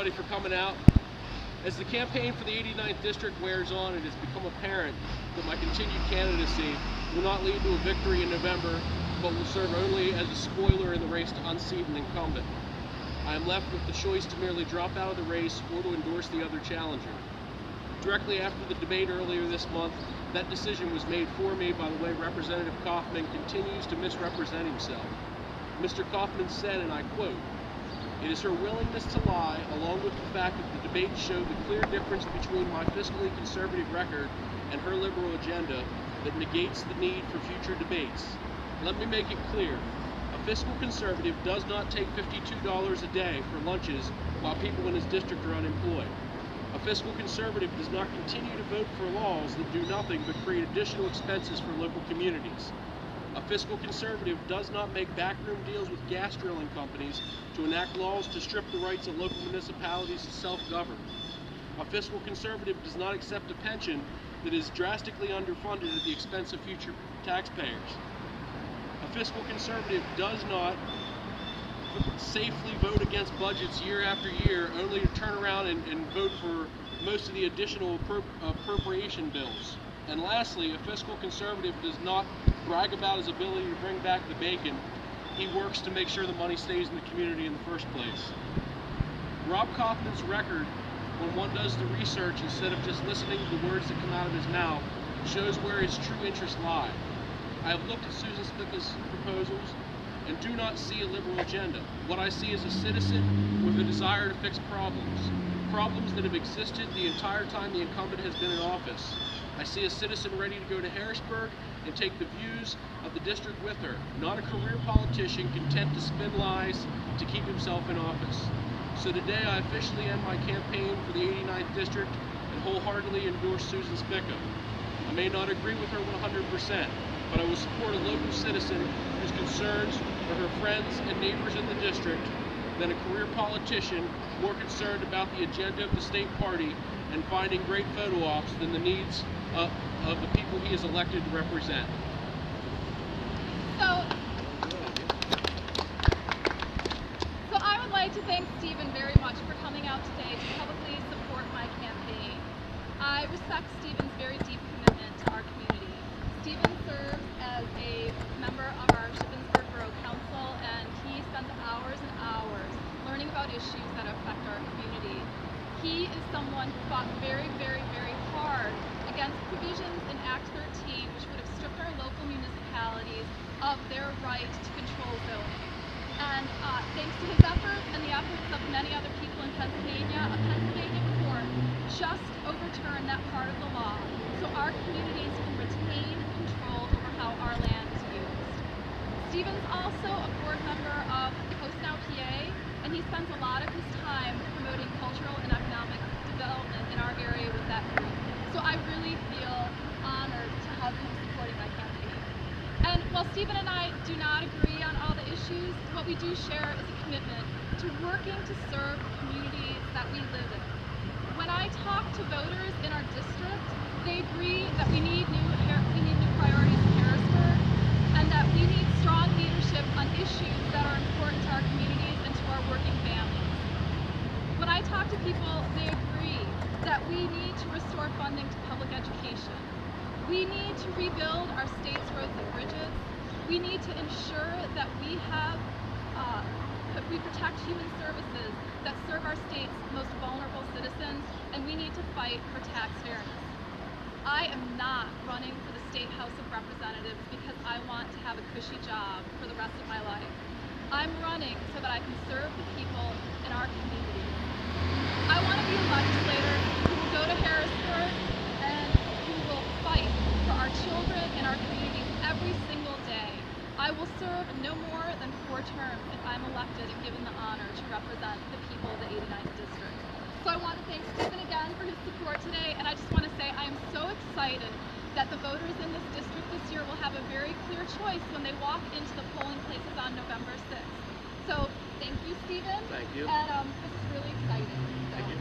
everybody for coming out. As the campaign for the 89th District wears on, it has become apparent that my continued candidacy will not lead to a victory in November, but will serve only as a spoiler in the race to unseat an incumbent. I am left with the choice to merely drop out of the race or to endorse the other challenger. Directly after the debate earlier this month, that decision was made for me by the way Representative Kaufman continues to misrepresent himself. Mr. Kaufman said, and I quote, "It is her willingness to lie, along with the fact that the debate showed the clear difference between my fiscally conservative record and her liberal agenda, that negates the need for future debates. Let me make it clear. A fiscal conservative does not take $52 a day for lunches while people in his district are unemployed. A fiscal conservative does not continue to vote for laws that do nothing but create additional expenses for local communities. A fiscal conservative does not make backroom deals with gas drilling companies to enact laws to strip the rights of local municipalities to self-govern. A fiscal conservative does not accept a pension that is drastically underfunded at the expense of future taxpayers. A fiscal conservative does not safely vote against budgets year after year, only to turn around and vote for most of the additional appropriation bills. And lastly, a fiscal conservative does not brag about his ability to bring back the bacon. He works to make sure the money stays in the community in the first place. Rob Kaufman's record, when one does the research instead of just listening to the words that come out of his mouth, shows where his true interests lie. I have looked at Susan Spicka's proposals and do not see a liberal agenda. What I see is a citizen with a desire to fix problems that have existed the entire time the incumbent has been in office. I see a citizen ready to go to Harrisburg and take the views of the district with her, not a career politician content to spin lies to keep himself in office. So today I officially end my campaign for the 89th District and wholeheartedly endorse Susan Spicka. I may not agree with her 100%, but I will support a local citizen whose concerns are her friends and neighbors in the district than a career politician more concerned about the agenda of the state party and finding great photo ops than the needs of the people he is elected to represent. So I would like to thank Stephen very much for coming out today to publicly support my campaign. I respect Stephen's very deep commitment to our community. Stephen serves as a member of our Shippensburg Borough Council, and he spends hours and hours learning about issues that affect our community. He is someone who fought very, very, very hard against provisions in Act 13, which would have stripped our local municipalities of their right to control zoning. And thanks to his efforts and the efforts of many other people in Pennsylvania, a Pennsylvania court just overturned that part of the law, so our communities can retain control over how our land is used. Stephen's also a board member of Post Now PA, and he spends a lot of his time promoting cultural and economic development in our area with that group. So I really feel honored to have him supporting my campaign. And while Stephen and I do not agree on all the issues, what we do share is a commitment to working to serve the communities that we live in. When I talk to voters in our district, they agree that we need new priorities in Harrisburg, and that we need strong leadership on issues that are important to our communities and to our working families. When I talk to people, they agree that we need to restore funding to public education. We need to rebuild our state's roads and bridges. We need to ensure that we protect human services that serve our state's most vulnerable citizens, and we need to fight for tax fairness. I am not running for the State House of Representatives because I want to have a cushy job for the rest of my life. I'm running so that I can serve the people in our community. I want to be a legislator who will go to Harrisburg and who will fight for our children and our communities every single day. I will serve no more than 4 terms if I'm elected and given the honor to represent the people of the 89th District. So I want to thank Stephen again for his support today, and I just want to say I am so excited that the voters in this district this year will have a very clear choice when they walk into the polling places on November 6th. So thank you, Stephen. Thank you. And this is really exciting. Thank you.